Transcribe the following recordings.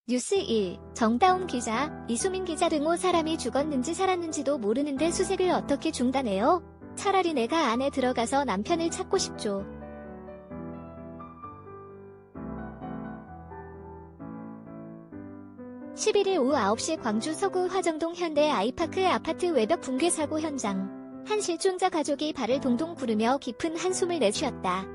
뉴스 1. 정다운 기자, 이수민 기자 등 5사람이 죽었는지 살았는지도 모르는데 수색을 어떻게 중단해요? 차라리 내가 안에 들어가서 남편을 찾고 싶죠. (11일) 오후 9시 광주 서구 화정동 현대 아이파크 아파트 외벽 붕괴 사고 현장. 한 실종자 가족이 발을 동동 구르며 깊은 한숨을 내쉬었다.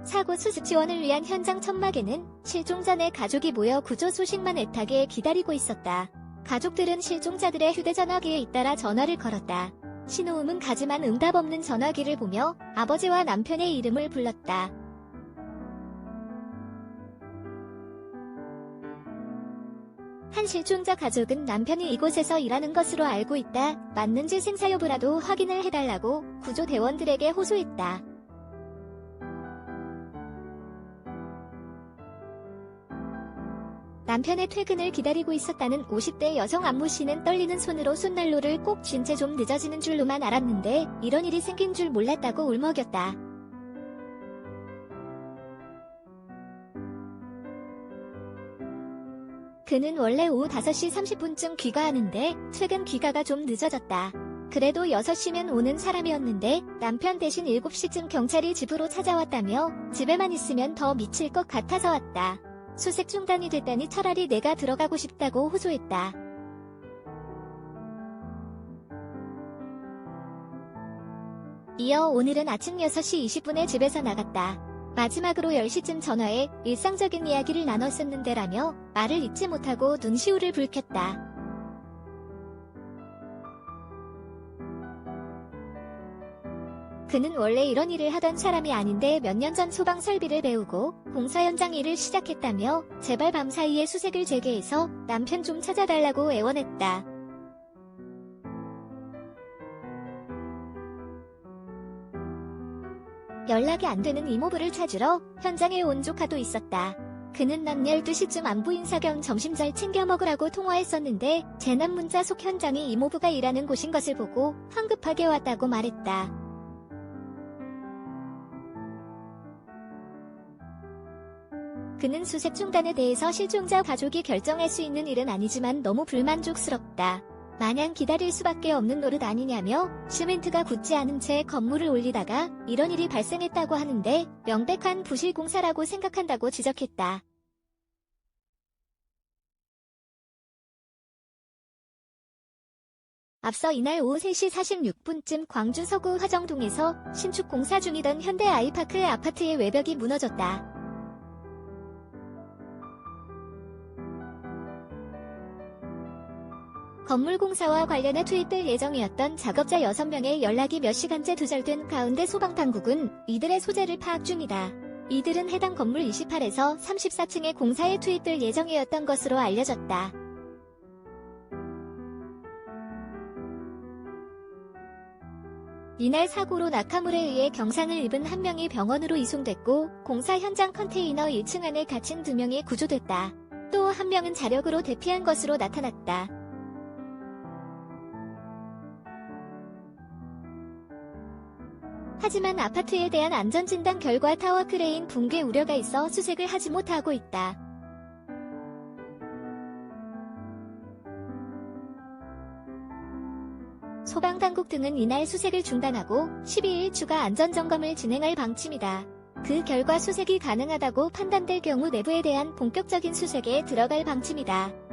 사고 수습 지원을 위한 현장 천막에는 실종자 내 가족이 모여 구조 소식만 애타게 기다리고 있었다. 가족들은 실종자들의 휴대전화기에 잇따라 전화를 걸었다. 신호음은 가지만 응답 없는 전화기를 보며 아버지와 남편의 이름을 불렀다. 한 실종자 가족은 남편이 이곳에서 일하는 것으로 알고 있다. 맞는지 생사 여부라도 확인을 해달라고 구조대원들에게 호소했다. 남편의 퇴근을 기다리고 있었다는 50대 여성 안모 씨는 떨리는 손으로 손난로를 꼭 쥔 채 좀 늦어지는 줄로만 알았는데 이런 일이 생긴 줄 몰랐다고 울먹였다. 그는 원래 오후 5시 30분쯤 귀가하는데 최근 귀가가 좀 늦어졌다. 그래도 6시면 오는 사람이었는데 남편 대신 7시쯤 경찰이 집으로 찾아왔다며 집에만 있으면 더 미칠 것 같아서 왔다. 수색 중단이 됐다니 차라리 내가 들어가고 싶다고 호소했다. 이어 오늘은 아침 6시 20분에 집에서 나갔다. 마지막으로 10시쯤 전화해 일상적인 이야기를 나눴었는데라며 말을 잊지 못하고 눈시울을 붉혔다. 그는 원래 이런 일을 하던 사람이 아닌데 몇 년 전 소방 설비를 배우고 공사 현장 일을 시작했다며 제발 밤사이에 수색을 재개해서 남편 좀 찾아달라고 애원했다. 연락이 안 되는 이모부를 찾으러 현장에 온 조카도 있었다. 그는 낮 12시쯤 안부 인사 겸 점심 잘 챙겨 먹으라고 통화했었는데 재난 문자 속 현장이 이모부가 일하는 곳인 것을 보고 황급하게 왔다고 말했다. 그는 수색 중단에 대해서 실종자 가족이 결정할 수 있는 일은 아니지만 너무 불만족스럽다. 마냥 기다릴 수밖에 없는 노릇 아니냐며 시멘트가 굳지 않은 채 건물을 올리다가 이런 일이 발생했다고 하는데 명백한 부실공사라고 생각한다고 지적했다. 앞서 이날 오후 3시 46분쯤 광주 서구 화정동에서 신축 공사 중이던 현대 아이파크 아파트의 외벽이 무너졌다. 건물 공사와 관련해 투입될 예정이었던 작업자 6명의 연락이 몇 시간째 두절된 가운데 소방당국은 이들의 소재를 파악 중이다. 이들은 해당 건물 28에서 34층의 공사에 투입될 예정이었던 것으로 알려졌다. 이날 사고로 낙하물에 의해 경상을 입은 한 명이 병원으로 이송됐고 공사 현장 컨테이너 1층 안에 갇힌 2명이 구조됐다. 또 한 명은 자력으로 대피한 것으로 나타났다. 하지만 아파트에 대한 안전진단 결과 타워 크레인 붕괴 우려가 있어 수색을 하지 못하고 있다. 소방당국 등은 이날 수색을 중단하고 12일 추가 안전점검을 진행할 방침이다. 그 결과 수색이 가능하다고 판단될 경우 내부에 대한 본격적인 수색에 들어갈 방침이다.